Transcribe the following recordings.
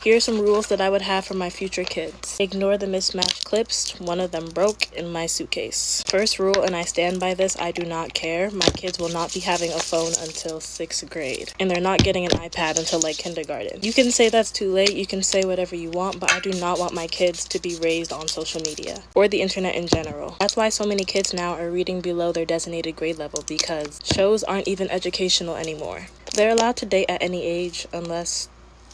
Here are some rules that I would have for my future kids. Ignore the mismatched clips. One of them broke in my suitcase. First rule, and I stand by this, I do not care. My kids will not be having a phone until 6th grade. And they're not getting an iPad until like kindergarten. You can say that's too late, you can say whatever you want, but I do not want my kids to be raised on social media or the internet in general. That's why so many kids now are reading below their designated grade level, because shows aren't even educational anymore. They're allowed to date at any age unless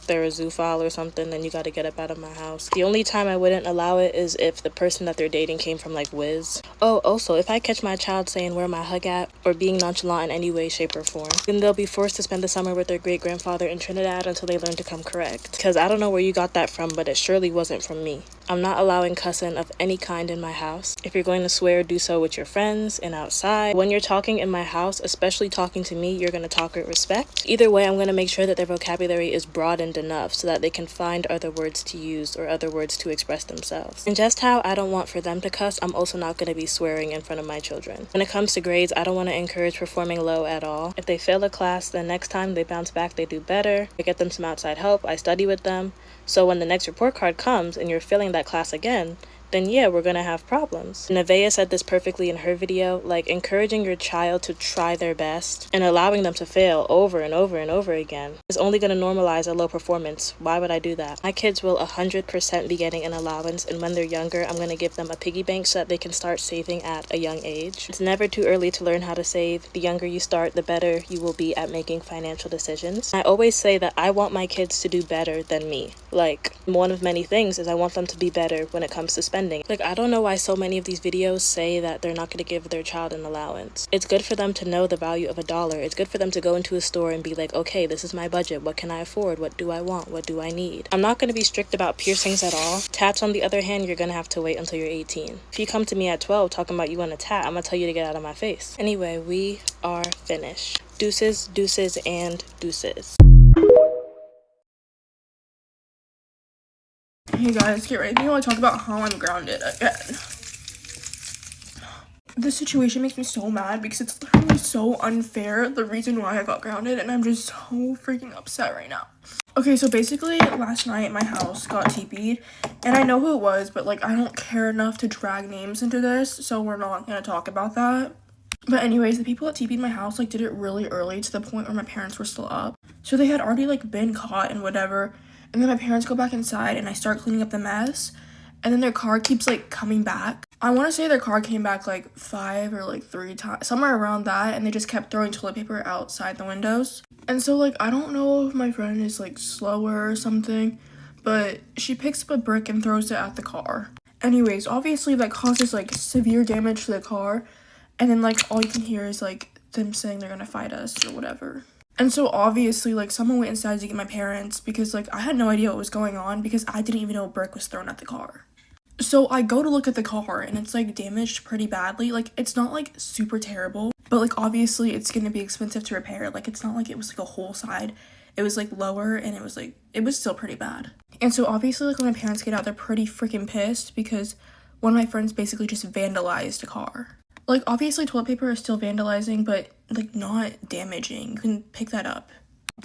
they're a zoophile or something, then you gotta get up out of my house. The only time I wouldn't allow it is if the person that they're dating came from like Wiz. Oh, also, if I catch my child saying where my hug at or being nonchalant in any way, shape, or form, then they'll be forced to spend the summer with their great-grandfather in Trinidad until they learn to come correct. Because I don't know where you got that from, but it surely wasn't from me. I'm not allowing cussing of any kind in my house. If you're going to swear, do so with your friends and outside. When you're talking in my house, especially talking to me, you're gonna talk with respect. Either way, I'm gonna make sure that their vocabulary is broadened enough so that they can find other words to use or other words to express themselves. And just how I don't want for them to cuss, I'm also not gonna be swearing in front of my children. When it comes to grades, I don't want to encourage performing low at all. If they fail a class, then next time they bounce back, they do better. I get them some outside help, I study with them. So when the next report card comes and you're failing that class again, then yeah, we're gonna have problems. Nevaeh said this perfectly in her video, like encouraging your child to try their best and allowing them to fail over and over and over again is only gonna normalize a low performance. Why would I do that? My kids will 100% be getting an allowance, and when they're younger, I'm gonna give them a piggy bank so that they can start saving at a young age. It's never too early to learn how to save. The younger you start, the better you will be at making financial decisions. I always say that I want my kids to do better than me. Like, one of many things is I want them to be better when it comes to spending. Like, I don't know why so many of these videos say that they're not going to give their child an allowance. It's good for them to know the value of $1. It's good for them to go into a store and be like, okay, this is my budget. What can I afford? What do I want? What do I need? I'm not going to be strict about piercings at all. Tats, on the other hand, you're going to have to wait until you're 18. If you come to me at 12 talking about you want a tat, I'm going to tell you to get out of my face. Anyway, we are finished. Deuces, deuces, and deuces. Hey guys, get ready. I want to talk about how I'm grounded again. This situation makes me so mad because it's literally so unfair, the reason why I got grounded, and I'm just so freaking upset right now. Okay, so basically last night my house got TP'd, and I know who it was, but like I don't care enough to drag names into this, so we're not gonna talk about that. But anyways, the people that TP'd my house like did it really early to the point where my parents were still up. So they had already like been caught and whatever. And then my parents go back inside and I start cleaning up the mess. And then their car keeps like coming back. I want to say their car came back like 5 or like 3 times, somewhere around that. And they just kept throwing toilet paper outside the windows. And so like, I don't know if my friend is like slower or something, but she picks up a brick and throws it at the car. Anyways, obviously that causes like severe damage to the car. And then like all you can hear is like them saying they're gonna fight us or whatever. And so obviously, like, someone went inside to get my parents because, like, I had no idea what was going on because I didn't even know a brick was thrown at the car. So I go to look at the car and it's, like, damaged pretty badly. Like, it's not, like, super terrible, but, like, obviously it's gonna be expensive to repair. Like, it's not like it was, like, a whole side. It was, like, lower and it was still pretty bad. And so obviously, like, when my parents get out, they're pretty freaking pissed because one of my friends basically just vandalized a car. Like, obviously toilet paper is still vandalizing, but, like, not damaging. You can pick that up.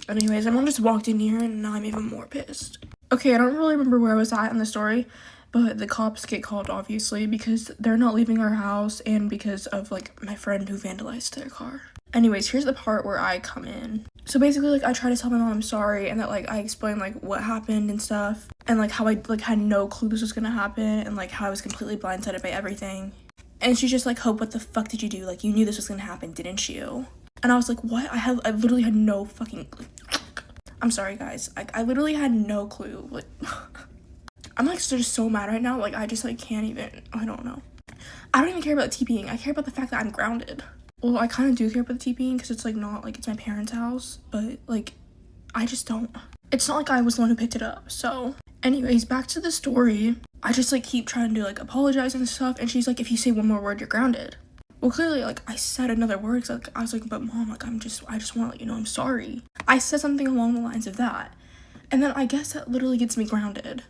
Anyways, everyone just walked in here, and now I'm even more pissed. Okay, I don't really remember where I was at in the story, but the cops get called, obviously, because they're not leaving our house, and because of, like, my friend who vandalized their car. Anyways, here's the part where I come in. So basically, like, I try to tell my mom I'm sorry, and that, like, I explain, like, what happened and stuff, and, like, how I, like, had no clue this was gonna happen, and, like, how I was completely blindsided by everything. And she's just like, Hope, what the fuck did you do? Like, you knew this was gonna happen, didn't you? And I was like, what? I literally had no fucking clue. I'm sorry, guys. I literally had no clue. Like, I'm, like, just so mad right now. Like, I just, like, can't even, I don't know. I don't even care about TPing. I care about the fact that I'm grounded. Well, I kind of do care about the TPing because it's, like, not, like, it's my parents' house. But, like, I just don't. It's not like I was the one who picked it up, so. Anyways, back to the story. I just, like, keep trying to, like, apologize and stuff, and she's like, if you say one more word, you're grounded. Well, clearly, like, I said another word, so, like, I was like, but Mom, like, I just want to let you know I'm sorry. I said something along the lines of that, and then I guess that literally gets me grounded.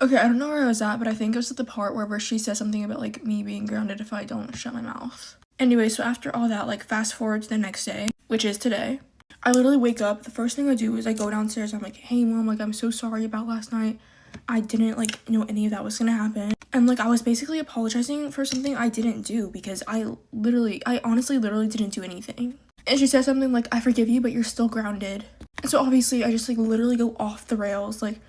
Okay, I don't know where I was at, but I think it was at the part where she said something about, like, me being grounded if I don't shut my mouth. Anyway, so after all that, like, fast forward to the next day, which is today, I literally wake up, the first thing I do is I go downstairs, I'm like, hey mom, like I'm so sorry about last night. I didn't like know any of that was gonna happen. And like I was basically apologizing for something I didn't do because I honestly literally didn't do anything. And she said something like, I forgive you, but you're still grounded. And so obviously I just like literally go off the rails. Like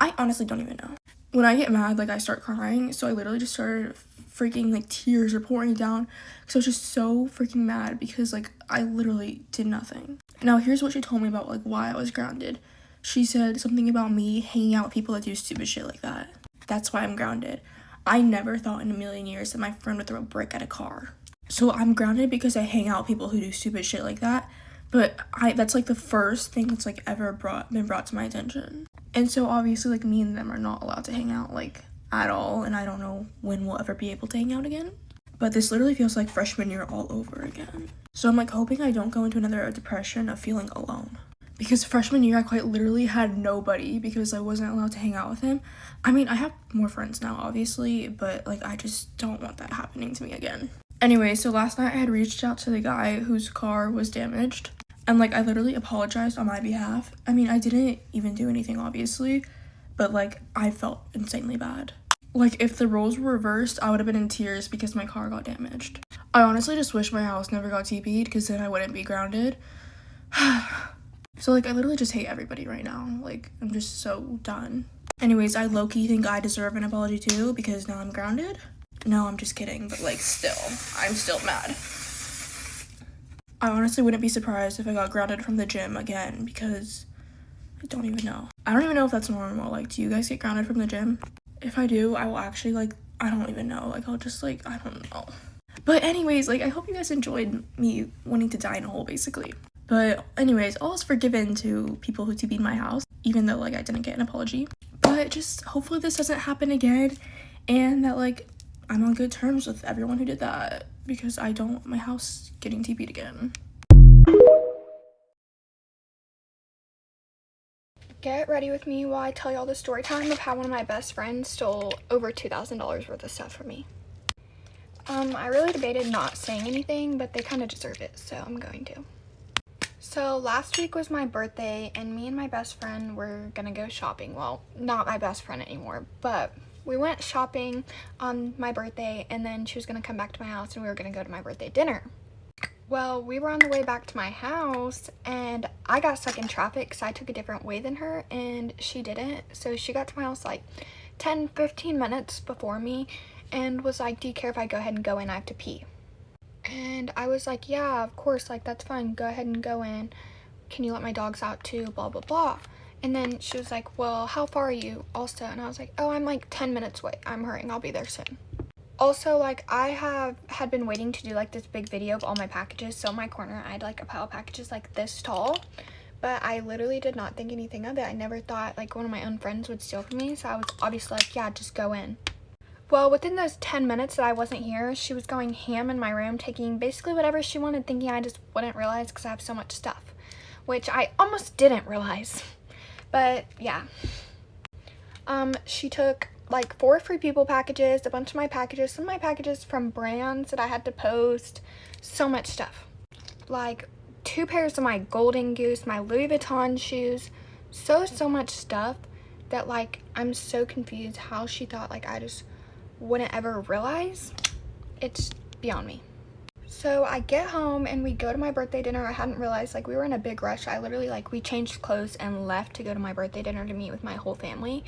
I honestly don't even know. When I get mad, like I start crying. So I literally just started freaking like tears are pouring down because I was just so freaking mad because like I literally did nothing. Now here's what she told me about like why I was grounded. She said something about me hanging out with people that do stupid shit like that. That's why I'm grounded. I never thought in a million years that my friend would throw a brick at a car. So I'm grounded because I hang out with people who do stupid shit like that. But that's like the first thing that's like ever been brought to my attention. And so obviously like me and them are not allowed to hang out like at all, and I don't know when we'll ever be able to hang out again. But this literally feels like freshman year all over again. So I'm like hoping I don't go into another depression of feeling alone. Because freshman year I quite literally had nobody because I wasn't allowed to hang out with him. I mean, I have more friends now obviously, but like I just don't want that happening to me again. Anyway, so last night I had reached out to the guy whose car was damaged. And like I literally apologized on my behalf. I mean, I didn't even do anything obviously, but like I felt insanely bad. Like if the roles were reversed, I would have been in tears because my car got damaged. I honestly just wish my house never got TP'd because then I wouldn't be grounded. So like I literally just hate everybody right now. Like I'm just so done. Anyways, I low-key think I deserve an apology too because now I'm grounded. No, I'm just kidding, but like still, I'm still mad. I honestly wouldn't be surprised if I got grounded from the gym again because I don't even know. I don't even know if that's normal. Like, do you guys get grounded from the gym? If I do, I will actually like, I don't even know. Like, I'll just like, I don't know. But anyways, like, I hope you guys enjoyed me wanting to die in a hole, basically. But anyways, all is forgiven to people who TP'd my house, even though like I didn't get an apology. But just hopefully this doesn't happen again and that like I'm on good terms with everyone who did that because I don't want my house getting TP'd again. Get ready with me while I tell y'all the story time of how one of my best friends stole over $2,000 worth of stuff from me. I really debated not saying anything, but they kind of deserve it, so I'm going to. So last week was my birthday, and me and my best friend were gonna go shopping. Well, not my best friend anymore, but we went shopping on my birthday, and then she was gonna come back to my house and we were gonna go to my birthday dinner. Well, we were on the way back to my house and I got stuck in traffic because I took a different way than her and she didn't. So she got to my house like 10-15 minutes before me and was like, do you care if I go ahead and go in? I have to pee. And I was like, yeah, of course, like that's fine, go ahead and go in. Can you let my dogs out too? Blah blah blah. And then she was like, well, how far are you also? And I was like, oh, I'm like 10 minutes away. I'm hurrying, I'll be there soon. Also, like I had been waiting to do like this big video of all my packages. So in my corner I had like a pile of packages like this tall, but I literally did not think anything of it. I never thought like one of my own friends would steal from me, so I was obviously like, yeah, just go in. Well, within those 10 minutes that I wasn't here, she was going ham in my room, taking basically whatever she wanted, thinking I just wouldn't realize because I have so much stuff, which I almost didn't realize. But yeah, she took like 4 Free People packages, a bunch of my packages, some of my packages from brands that I had to post, so much stuff. Like 2 pairs of my Golden Goose, my Louis Vuitton shoes, so much stuff that like I'm so confused how she thought like I just wouldn't ever realize. It's beyond me. So I get home and we go to my birthday dinner. I hadn't realized like we were in a big rush. I literally like we changed clothes and left to go to my birthday dinner to meet with my whole family.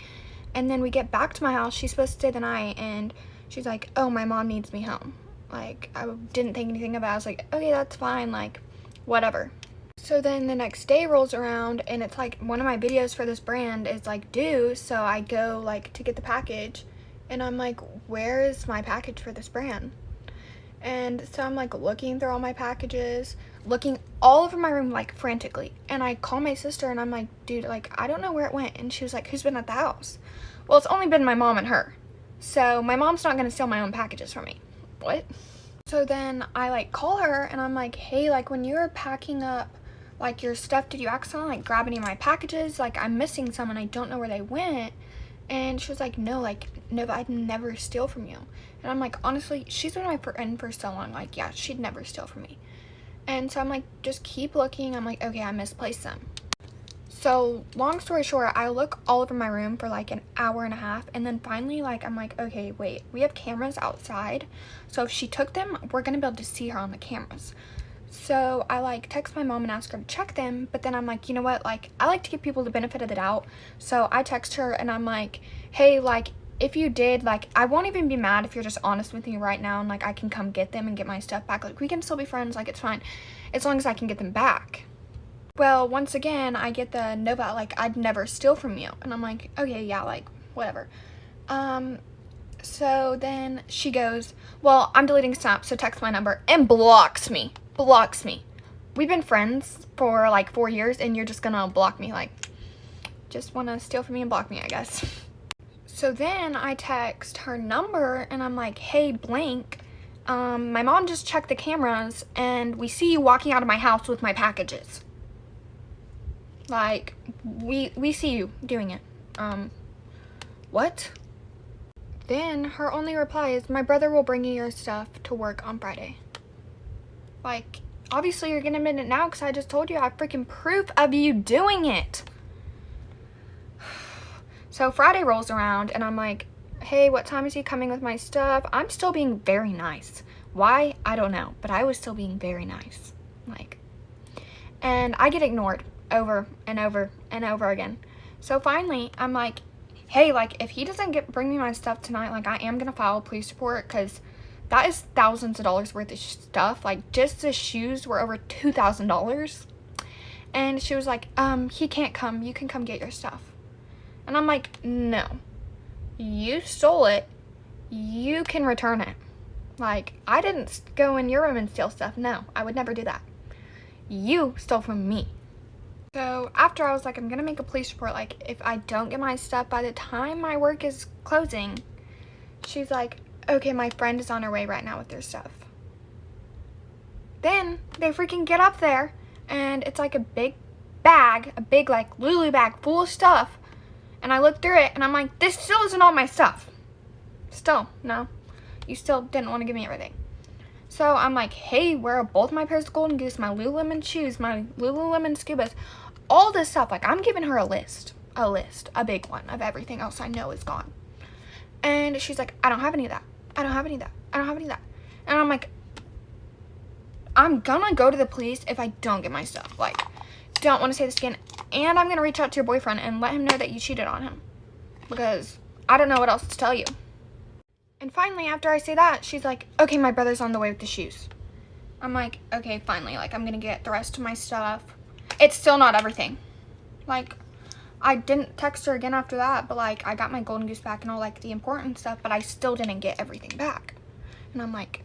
And then we get back to my house. She's supposed to stay the night and she's like, oh, my mom needs me home. Like I didn't think anything about it. I was like, okay, that's fine, like whatever. So then the next day rolls around and it's like one of my videos for this brand is like due. So I go like to get the package and I'm like, where is my package for this brand? And so I'm like looking through all my packages, looking all over my room like frantically. And I call my sister and I'm like, dude, like I don't know where it went. And she was like, who's been at the house? Well, it's only been my mom and her. So my mom's not gonna steal my own packages from me. What? So then I like call her and I'm like, hey, like when you were packing up like your stuff, did you accidentally like grab any of my packages? Like I'm missing some and I don't know where they went. And she was like, no, I'd never steal from you. And I'm like, honestly, she's been my friend for so long. Like, yeah, she'd never steal from me. And so I'm like, just keep looking. I'm like, okay, I misplaced them. So long story short, I look all over my room for like an hour and a half, and then finally, like, I'm like, okay, wait, we have cameras outside, so if she took them, we're gonna be able to see her on the cameras. So I like text my mom and ask her to check them, but then I'm like, you know what, like, I like to give people the benefit of the doubt. So I text her and I'm like, hey, like, if you did, like, I won't even be mad if you're just honest with me right now, and like I can come get them and get my stuff back. Like, we can still be friends, like, it's fine as long as I can get them back. Well, once again, I get the Nova, like, I'd never steal from you. And I'm like, okay, yeah, like, whatever. So then she goes, well, I'm deleting Snap, so text my number, and blocks me. Blocks me. We've been friends for like 4 years, and you're just gonna block me, like, just wanna steal from me and block me, I guess. So then I text her number, and I'm like, hey, blank, my mom just checked the cameras, and we see you walking out of my house with my packages. Like, we see you doing it. What? Then her only reply is, my brother will bring you your stuff to work on Friday. Like, obviously you're gonna admit it now because I just told you I have freaking proof of you doing it. So Friday rolls around and I'm like, hey, what time is he coming with my stuff? I'm still being very nice. Why? I don't know, but I was still being very nice. Like, and I get ignored over and over and over again. So finally, I'm like, hey, like, if he doesn't bring me my stuff tonight, like, I am gonna file a police report, because that is thousands of dollars worth of stuff. Like, just the shoes were over $2,000. And she was like, he can't come. You can come get your stuff. And I'm like, no. You stole it. You can return it. Like, I didn't go in your room and steal stuff. No, I would never do that. You stole from me. So after I was like, I'm gonna make a police report, like, if I don't get my stuff by the time my work is closing. She's like, okay, my friend is on her way right now with their stuff. Then they freaking get up there, and it's like a big bag, a big like Lulu bag full of stuff. And I look through it and I'm like, this still isn't all my stuff. Still, no. You still didn't want to give me everything. So I'm like, hey, where are both my pairs of Golden Goose, my Lululemon shoes, my Lululemon scubas, all this stuff. Like, I'm giving her a list, a big one of everything else I know is gone. And she's like, I don't have any of that. I don't have any of that. I don't have any of that. And I'm like, I'm gonna go to the police if I don't get my stuff. Like, don't want to say this again. And I'm gonna reach out to your boyfriend and let him know that you cheated on him, because I don't know what else to tell you. And finally, after I say that, she's like, okay, my brother's on the way with the shoes. I'm like, okay, finally, like, I'm gonna get the rest of my stuff. It's still not everything. Like, I didn't text her again after that, but, like, I got my Golden Goose back and all, like, the important stuff, but I still didn't get everything back. And I'm like,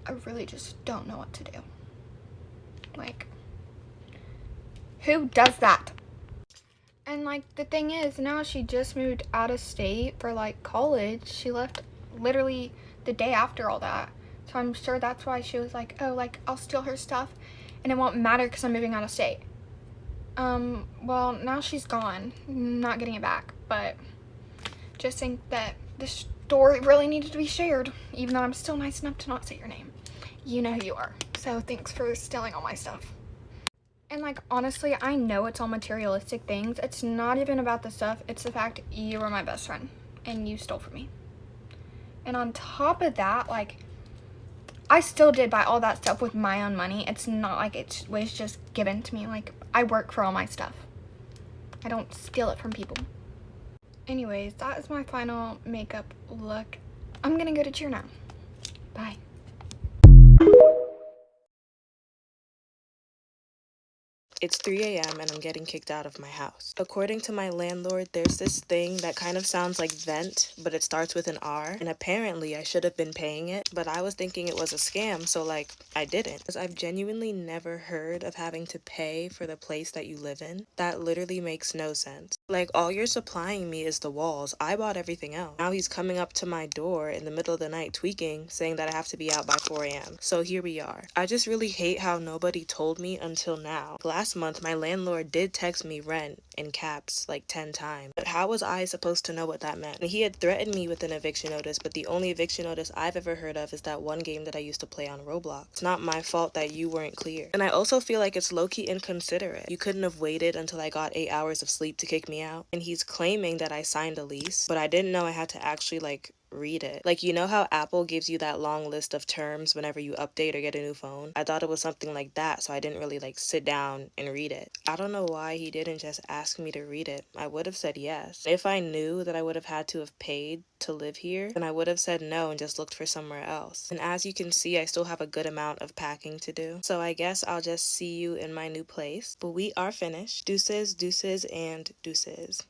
I really just don't know what to do. Like, who does that? And, like, the thing is, now she just moved out of state for, like, college. She left literally the day after all that. So I'm sure that's why she was like, oh, like, I'll steal her stuff and it won't matter because I'm moving out of state. Well, now she's gone. Not getting it back. But just think that this story really needed to be shared, even though I'm still nice enough to not say your name. You know who you are. So thanks for stealing all my stuff. And, like, honestly, I know it's all materialistic things. It's not even about the stuff. It's the fact you were my best friend and you stole from me. And on top of that, like, I still did buy all that stuff with my own money. It's not like it was just given to me. Like, I work for all my stuff. I don't steal it from people. Anyways, that is my final makeup look. I'm gonna go to cheer now. Bye. It's 3 a.m. and I'm getting kicked out of my house. According to my landlord, there's this thing that kind of sounds like vent, but it starts with an R, and apparently I should have been paying it, but I was thinking it was a scam, so, like, I didn't. Because I've genuinely never heard of having to pay for the place that you live in. That literally makes no sense. Like, all you're supplying me is the walls. I bought everything else. Now he's coming up to my door in the middle of the night tweaking, saying that I have to be out by 4 a.m. So here we are. I just really hate how nobody told me until now. Last month, my landlord did text me rent, in caps like 10 times. But how was I supposed to know what that meant? And he had threatened me with an eviction notice, but the only eviction notice I've ever heard of is that one game that I used to play on Roblox. It's not my fault that you weren't clear. And I also feel like it's low-key inconsiderate. You couldn't have waited until I got 8 hours of sleep to kick me out. And he's claiming that I signed a lease, but I didn't know I had to actually read it. Like, you know how Apple gives you that long list of terms whenever you update or get a new phone? I thought it was something like that, so I didn't really sit down and read it. I don't know why he didn't just ask me to read it. I would have said yes. If I knew that I would have had to have paid to live here, then I would have said no and just looked for somewhere else. And as you can see, I still have a good amount of packing to do. So I guess I'll just see you in my new place. But we are finished. Deuces, deuces, and deuces.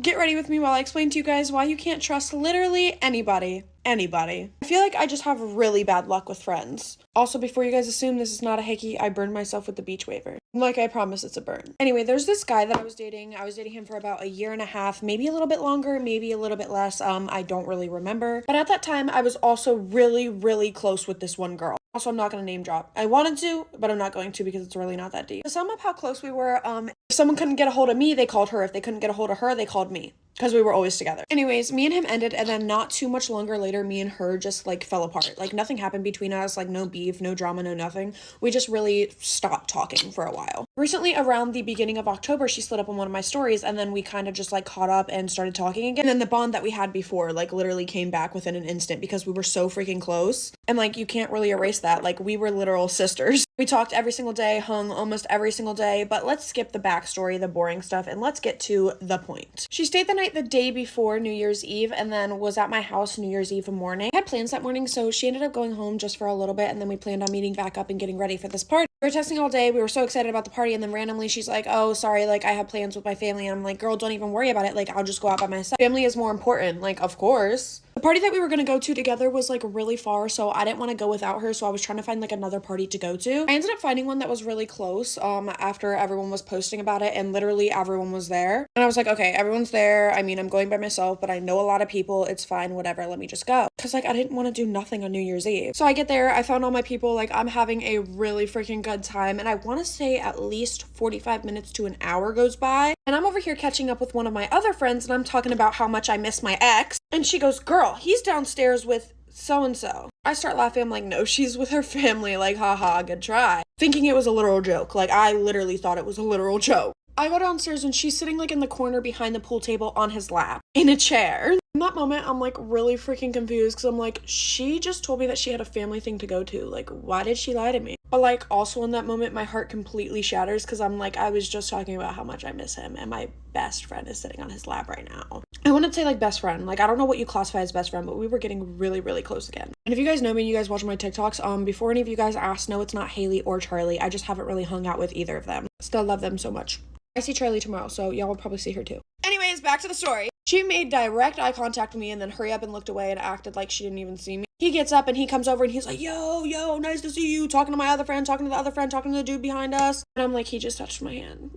Get ready with me while I explain to you guys why you can't trust literally anybody. I feel like I just have really bad luck with friends. Also, before you guys assume this is not a hickey, I burned myself with the beach waiver. Like, I promise it's a burn. Anyway, there's this guy that I was dating. I was dating him for about 1.5 years, maybe a little bit longer, maybe a little bit less. I don't really remember. But at that time, I was also really, really close with this one girl. Also, I'm not going to name drop. I wanted to, but I'm not going to because it's really not that deep. To sum up how close we were, if someone couldn't get a hold of me, they called her. If they couldn't get a hold of her, they called me. Because we were always together. Anyways, me and him ended, and then not too much longer later, me and her just fell apart. Nothing happened between us, no beef, no drama, no nothing. We just really stopped talking for a while. Recently, around the beginning of October, she slid up on one of my stories, and then we kind of just caught up and started talking again. And then the bond that we had before literally came back within an instant because we were so freaking close. And you can't really erase that. We were literal sisters. We talked every single day, hung almost every single day, but let's skip the backstory, the boring stuff, and let's get to the point. She stayed the night the day before New Year's Eve and then was at my house New Year's Eve morning. I had plans that morning, so she ended up going home just for a little bit, and then we planned on meeting back up and getting ready for this party. We were texting all day. We were so excited about the party, and then randomly she's like, oh, sorry, I have plans with my family. And I'm like, girl, don't even worry about it. I'll just go out by myself. Family is more important. Of course. The party that we were going to go to together was really far, so I didn't want to go without her, so I was trying to find another party to go to. I ended up finding one that was really close after everyone was posting about it, and literally everyone was there. And I was like, okay, everyone's there. I mean, I'm going by myself, but I know a lot of people. It's fine, whatever, let me just go. Because I didn't want to do nothing on New Year's Eve. So I get there, I found all my people, I'm having a really freaking good time, and I want to say at least 45 minutes to an hour goes by, and I'm over here catching up with one of my other friends, and I'm talking about how much I miss my ex, and she goes, girl, he's downstairs with so-and-so. I start laughing. I'm like, no, she's with her family. Haha, good try. Thinking it was a literal joke. I literally thought it was a literal joke. I go downstairs and she's sitting in the corner behind the pool table on his lap in a chair. In that moment, I'm really freaking confused because I'm she just told me that she had a family thing to go to. Why did she lie to me? But also in that moment, my heart completely shatters because I'm I was just talking about how much I miss him, and my best friend is sitting on his lap right now. I wouldn't say best friend. I don't know what you classify as best friend, but we were getting really, really close again. And if you guys know me and you guys watch my TikToks, before any of you guys ask, no, it's not Haley or Charlie. I just haven't really hung out with either of them. Still love them so much. I see Charlie tomorrow, so y'all will probably see her too. Anyways, back to the story. She made direct eye contact with me and then hurry up and looked away and acted like she didn't even see me. He gets up and he comes over and he's like, yo, nice to see you. Talking to my other friend, talking to the other friend, talking to the dude behind us. And I'm he just touched my hand.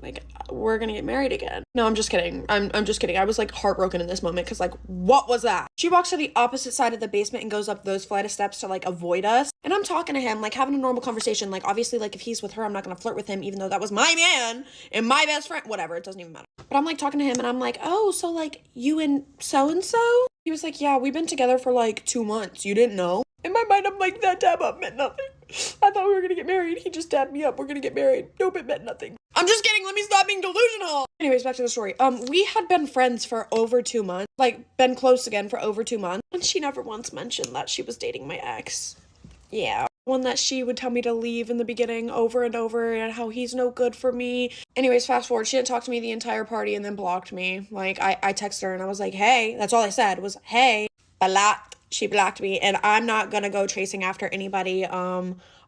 We're gonna get married again. No, I'm just kidding. I'm just kidding. I was heartbroken in this moment because what was that? She walks to the opposite side of the basement and goes up those flight of steps to avoid us. And I'm talking to him, having a normal conversation. Obviously, if he's with her, I'm not gonna flirt with him, even though that was my man and my best friend. Whatever, it doesn't even matter. But I'm talking to him and I'm oh, so you and so-and-so? He was yeah, we've been together for 2 months. You didn't know? In my mind, I'm that dab up meant nothing. I thought we were gonna get married. He just dabbed me up. We're gonna get married. Nope, it meant nothing. I'm just kidding. Let me stop being delusional. Anyways, back to the story. We had been friends for over 2 months. Been close again for over 2 months. And she never once mentioned that she was dating my ex. Yeah. One that she would tell me to leave in the beginning over and over and how he's no good for me. Anyways, fast forward. She didn't talk to me the entire party and then blocked me. I texted her and I was hey. That's all I said was, hey. Blocked. She blocked me, and I'm not gonna go chasing after anybody.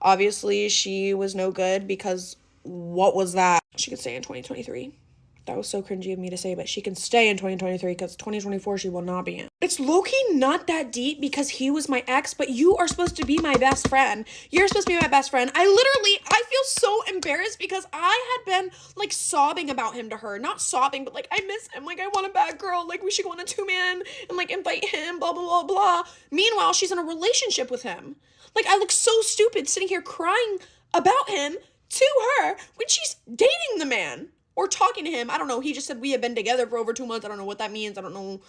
Obviously she was no good because what was that? She could stay in 2023. That was so cringy of me to say, but she can stay in 2023 because 2024 she will not be in. It's low-key not that deep because he was my ex, but you are supposed to be my best friend. You're supposed to be my best friend. I feel so embarrassed because I had been sobbing about him to her. Not sobbing, but I miss him. I want a bad girl. We should go on a 2-man and invite him, blah, blah, blah, blah. Meanwhile, she's in a relationship with him. I look so stupid sitting here crying about him to her when she's dating the man or talking to him. I don't know. He just said we have been together for over 2 months. I don't know what that means. I don't know.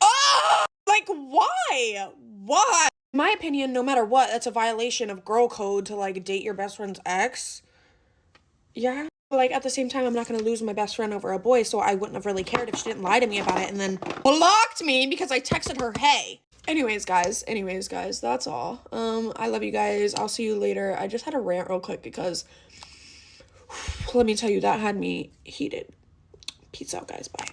Oh, like, why? Why? In my opinion, no matter what, that's a violation of girl code to, like, date your best friend's ex. Yeah. Like, at the same time, I'm not going to lose my best friend over a boy, so I wouldn't have really cared if she didn't lie to me about it and then blocked me because I texted her, hey. Anyways, guys, that's all. I love you guys. I'll see you later. I just had to rant real quick because, let me tell you, that had me heated. Peace out, guys. Bye.